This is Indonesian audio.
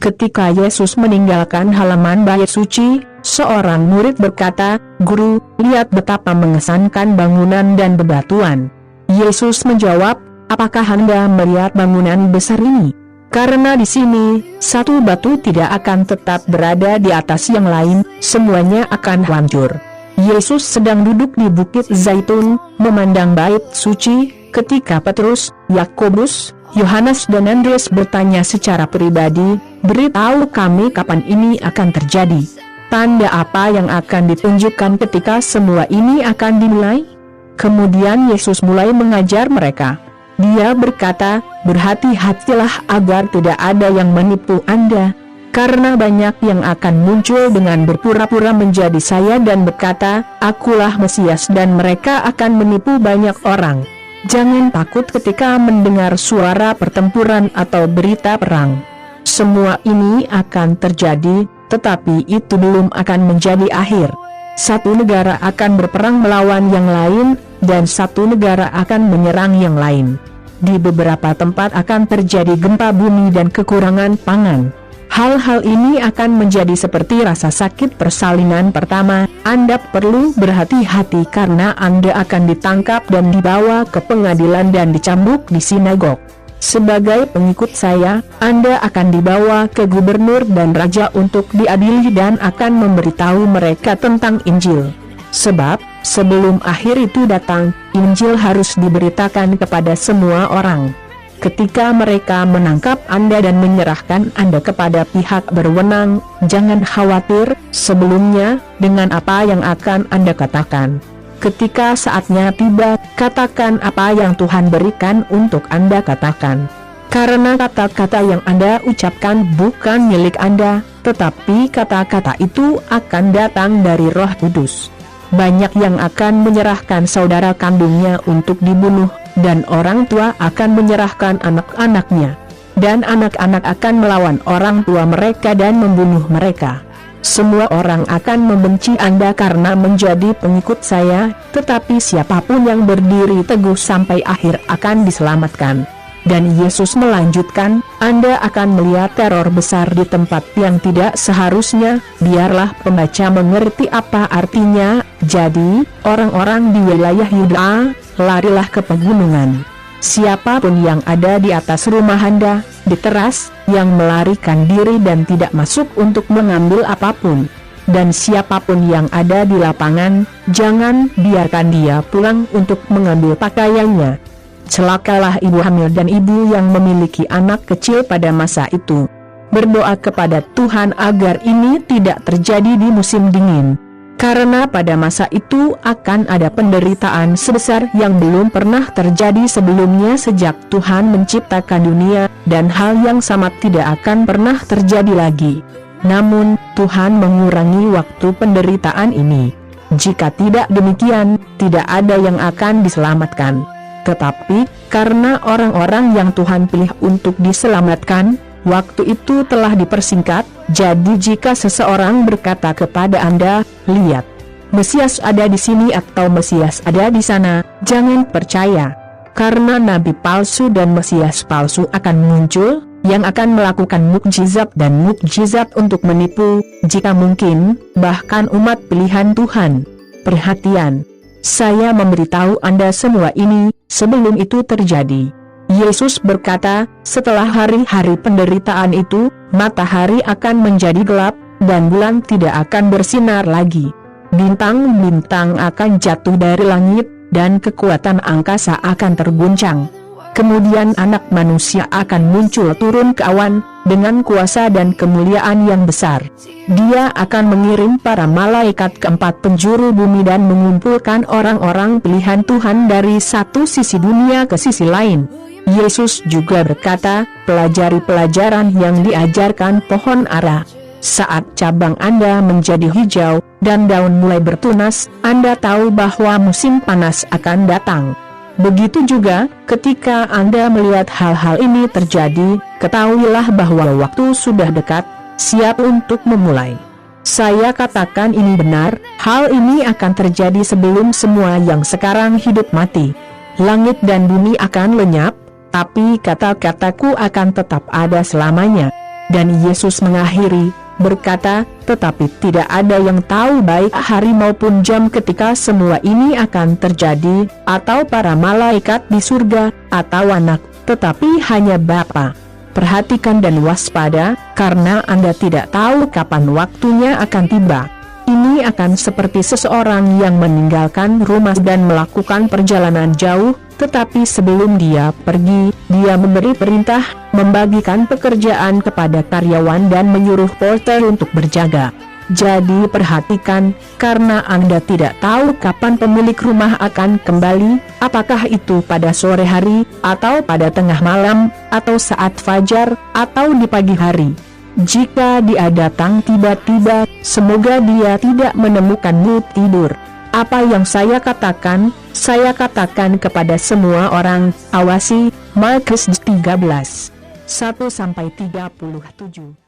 Ketika Yesus meninggalkan halaman bait suci, seorang murid berkata, "Guru, lihat betapa mengesankan bangunan dan bebatuan." Yesus menjawab, "Apakah Anda melihat bangunan besar ini? Karena di sini, satu batu tidak akan tetap berada di atas yang lain, semuanya akan hancur." Yesus sedang duduk di Bukit Zaitun, memandang bait suci, ketika Petrus, Yakobus, Yohanes dan Andreas bertanya secara pribadi, "Beritahu kami kapan ini akan terjadi. Tanda apa yang akan ditunjukkan ketika semua ini akan dimulai?" Kemudian Yesus mulai mengajar mereka. Dia berkata, "Berhati-hatilah agar tidak ada yang menipu Anda. Karena banyak yang akan muncul dengan berpura-pura menjadi saya dan berkata, 'Akulah Mesias,' dan mereka akan menipu banyak orang. Jangan takut ketika mendengar suara pertempuran atau berita perang. Semua ini akan terjadi, tetapi itu belum akan menjadi akhir. Satu negara akan berperang melawan yang lain, dan satu negara akan menyerang yang lain. Di beberapa tempat akan terjadi gempa bumi dan kekurangan pangan. Hal-hal ini akan menjadi seperti rasa sakit persalinan pertama. Anda perlu berhati-hati karena Anda akan ditangkap dan dibawa ke pengadilan dan dicambuk di sinagog. Sebagai pengikut saya, Anda akan dibawa ke gubernur dan raja untuk diadili dan akan memberitahu mereka tentang Injil. Sebab, sebelum akhir itu datang, Injil harus diberitakan kepada semua orang. Ketika mereka menangkap Anda dan menyerahkan Anda kepada pihak berwenang, jangan khawatir sebelumnya dengan apa yang akan Anda katakan. Ketika saatnya tiba, katakan apa yang Tuhan berikan untuk Anda katakan. Karena kata-kata yang Anda ucapkan bukan milik Anda, tetapi kata-kata itu akan datang dari Roh Kudus. Banyak yang akan menyerahkan saudara kandungnya untuk dibunuh, dan orang tua akan menyerahkan anak-anaknya, dan anak-anak akan melawan orang tua mereka dan membunuh mereka. Semua orang akan membenci Anda karena menjadi pengikut saya, tetapi siapapun yang berdiri teguh sampai akhir akan diselamatkan. Dan Yesus melanjutkan, Anda akan melihat teror besar di tempat yang tidak seharusnya. Biarlah pembaca mengerti apa artinya. Jadi, orang-orang di wilayah Yudea, larilah ke pegunungan. Siapapun yang ada di atas rumah Anda, di teras, yang melarikan diri dan tidak masuk untuk mengambil apapun. Dan siapapun yang ada di lapangan, jangan biarkan dia pulang untuk mengambil pakaiannya. Celakalah ibu hamil dan ibu yang memiliki anak kecil pada masa itu. Berdoa kepada Tuhan agar ini tidak terjadi di musim dingin. Karena pada masa itu akan ada penderitaan sebesar yang belum pernah terjadi sebelumnya sejak Tuhan menciptakan dunia, dan hal yang sama tidak akan pernah terjadi lagi. Namun, Tuhan mengurangi waktu penderitaan ini. Jika tidak demikian, tidak ada yang akan diselamatkan. Tetapi, karena orang-orang yang Tuhan pilih untuk diselamatkan, waktu itu telah dipersingkat. Jadi jika seseorang berkata kepada Anda, "Lihat, Mesias ada di sini" atau "Mesias ada di sana," jangan percaya. Karena nabi palsu dan Mesias palsu akan muncul, yang akan melakukan mukjizat dan mukjizat untuk menipu, jika mungkin, bahkan umat pilihan Tuhan. Perhatian, saya memberitahu Anda semua ini, sebelum itu terjadi. Yesus berkata, setelah hari-hari penderitaan itu, matahari akan menjadi gelap, dan bulan tidak akan bersinar lagi. Bintang-bintang akan jatuh dari langit, dan kekuatan angkasa akan terguncang. Kemudian Anak Manusia akan muncul turun ke awan, dengan kuasa dan kemuliaan yang besar. Dia akan mengirim para malaikat ke 4 penjuru bumi dan mengumpulkan orang-orang pilihan Tuhan dari satu sisi dunia ke sisi lain. Yesus juga berkata, pelajari pelajaran yang diajarkan pohon ara. Saat cabang Anda menjadi hijau, dan daun mulai bertunas, Anda tahu bahwa musim panas akan datang. Begitu juga, ketika Anda melihat hal-hal ini terjadi, ketahuilah bahwa waktu sudah dekat, siap untuk memulai. Saya katakan ini benar, hal ini akan terjadi sebelum semua yang sekarang hidup mati. Langit dan bumi akan lenyap, tapi kata-kataku akan tetap ada selamanya. Dan Yesus mengakhiri, berkata, tetapi tidak ada yang tahu baik hari maupun jam ketika semua ini akan terjadi, atau para malaikat di surga, atau anak, tetapi hanya Bapa. Perhatikan dan waspada, karena Anda tidak tahu kapan waktunya akan tiba. Ini akan seperti seseorang yang meninggalkan rumah dan melakukan perjalanan jauh, tetapi sebelum dia pergi, dia memberi perintah, membagikan pekerjaan kepada karyawan dan menyuruh porter untuk berjaga. Jadi perhatikan, karena Anda tidak tahu kapan pemilik rumah akan kembali, apakah itu pada sore hari, atau pada tengah malam, atau saat fajar, atau di pagi hari. Jika dia datang tiba-tiba, semoga dia tidak menemukanmu tidur. Apa yang saya katakan kepada semua orang, awasi. Markus 13:1-37.